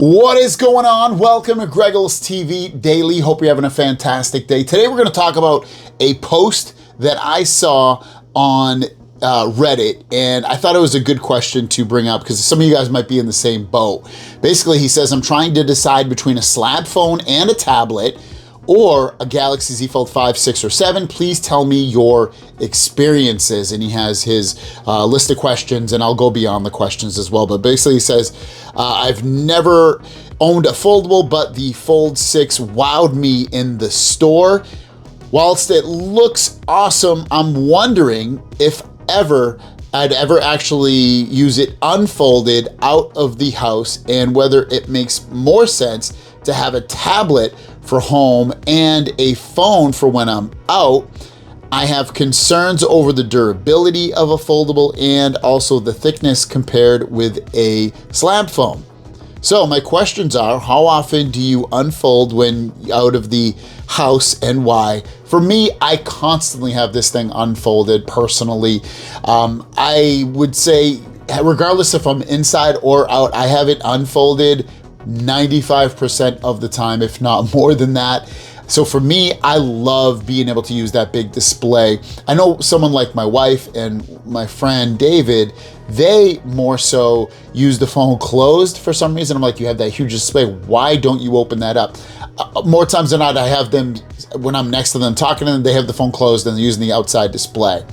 What is going on? Welcome to Greggles TV Daily. Hope you're having a fantastic day. Today we're going to talk about a post that I saw on Reddit, and I thought it was a good question to bring up because some of you guys might be in the same boat. Basically, he says, I'm trying to decide between a slab phone and a tablet or a Galaxy Z Fold 5, 6, or 7. Please tell me your experiences. And he has his list of questions, and I'll go beyond the questions as well. But basically he says, I've never owned a foldable, but the Fold 6 wowed me in the store. Whilst it looks awesome, I'm wondering if I'd ever actually use it unfolded out of the house, and whether it makes more sense to have a tablet for home and a phone for when I'm out. I have concerns over the durability of a foldable and also the thickness compared with a slab phone. So my questions are, how often do you unfold when out of the house and why? For me, I constantly have this thing unfolded personally. I would say, regardless if I'm inside or out, I have it unfolded 95% of the time, if not more than that. So for me, I love being able to use that big display. I know someone like my wife and my friend David, they more so use the phone closed for some reason. I'm like, you have that huge display, why don't you open that up? More times than not, I have them, when I'm next to them talking to them, they have the phone closed and they're using the outside display.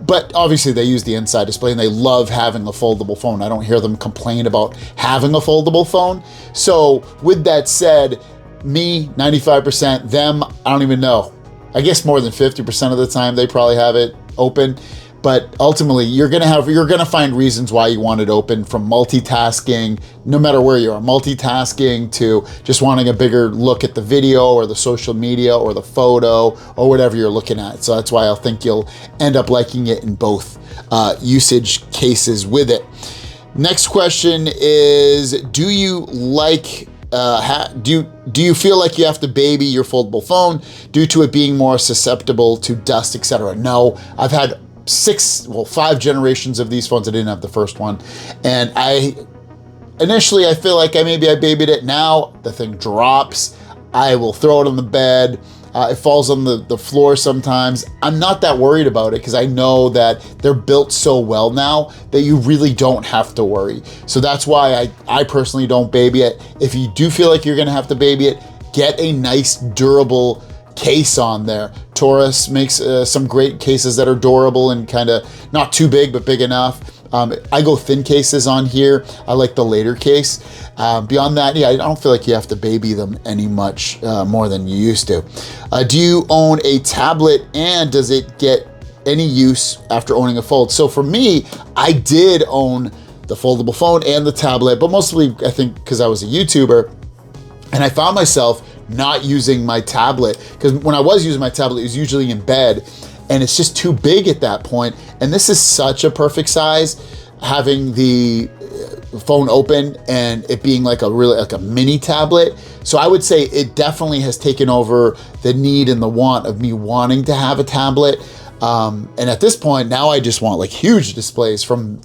But obviously they use the inside display and they love having a foldable phone. I don't hear them complain about having a foldable phone. So with that said, me, 95%, them, I don't even know. I guess more than 50% of the time they probably have it open. But ultimately, you're gonna find reasons why you want it open, from multitasking, no matter where you are, multitasking to just wanting a bigger look at the video or the social media or the photo or whatever you're looking at. So that's why I think you'll end up liking it in both usage cases with it. Next question is, do you like, do you feel like you have to baby your foldable phone due to it being more susceptible to dust, etc.? No, I've had 5 generations of these phones. I didn't have the first one. And initially I feel like maybe I babied it. Now the thing drops. I will throw it on the bed. It falls on the floor sometimes. I'm not that worried about it because I know that they're built so well now that you really don't have to worry. So that's why I personally don't baby it. If you do feel like you're gonna have to baby it, get a nice durable case on there. Taurus makes some great cases that are durable and kind of not too big, but big enough. I go thin cases on here. I like the later case. Beyond that, yeah, I don't feel like you have to baby them any much more than you used to. Do you own a tablet, and does it get any use after owning a fold? So for me, I did own the foldable phone and the tablet, but mostly I think because I was a YouTuber, and I found myself not using my tablet, because when I was using my tablet, it was usually in bed, and it's just too big at that point. And this is such a perfect size, having the phone open and it being like a mini tablet. So I would say it definitely has taken over the need and the want of me wanting to have a tablet. And at this point, now I just want like huge displays from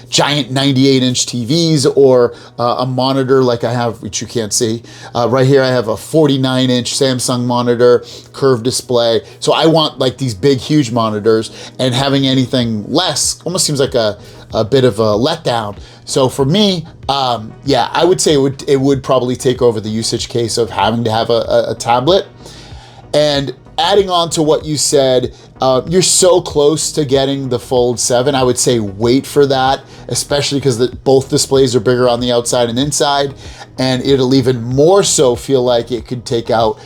giant 98-inch TVs, or a monitor like I have, which you can't see. Right here, I have a 49-inch Samsung monitor, curved display. So I want like these big, huge monitors, and having anything less almost seems like a bit of a letdown. So for me, yeah, I would say it would probably take over the usage case of having to have a tablet. And adding on to what you said, you're so close to getting the Fold 7. I would say wait for that, especially because both displays are bigger on the outside and inside, and it'll even more so feel like it could take out,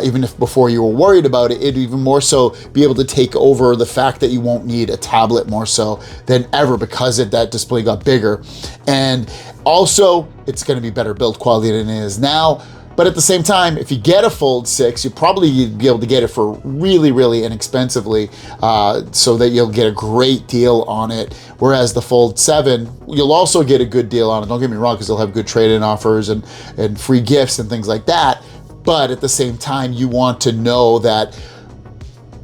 even if before you were worried about it, it'd even more so be able to take over the fact that you won't need a tablet more so than ever, because that display got bigger. And also, it's gonna be better build quality than it is now. But at the same time, if you get a Fold 6, you'll probably be able to get it for really, really inexpensively, so that you'll get a great deal on it. Whereas the Fold 7, you'll also get a good deal on it. Don't get me wrong, because they'll have good trade-in offers and free gifts and things like that. But at the same time, you want to know that,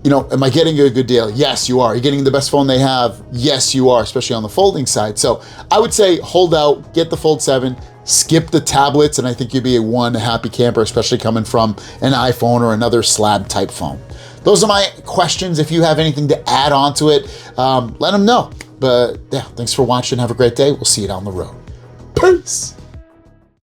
you know, am I getting a good deal? Yes, you are. Are you getting the best phone they have? Yes, you are, especially on the folding side. So I would say hold out, get the Fold 7, skip the tablets, and I think you'd be one happy camper, especially coming from an iPhone or another slab type phone. Those are my questions. If you have anything to add on to it, let them know. But yeah, thanks for watching. Have a great day. We'll see you down the road. Peace.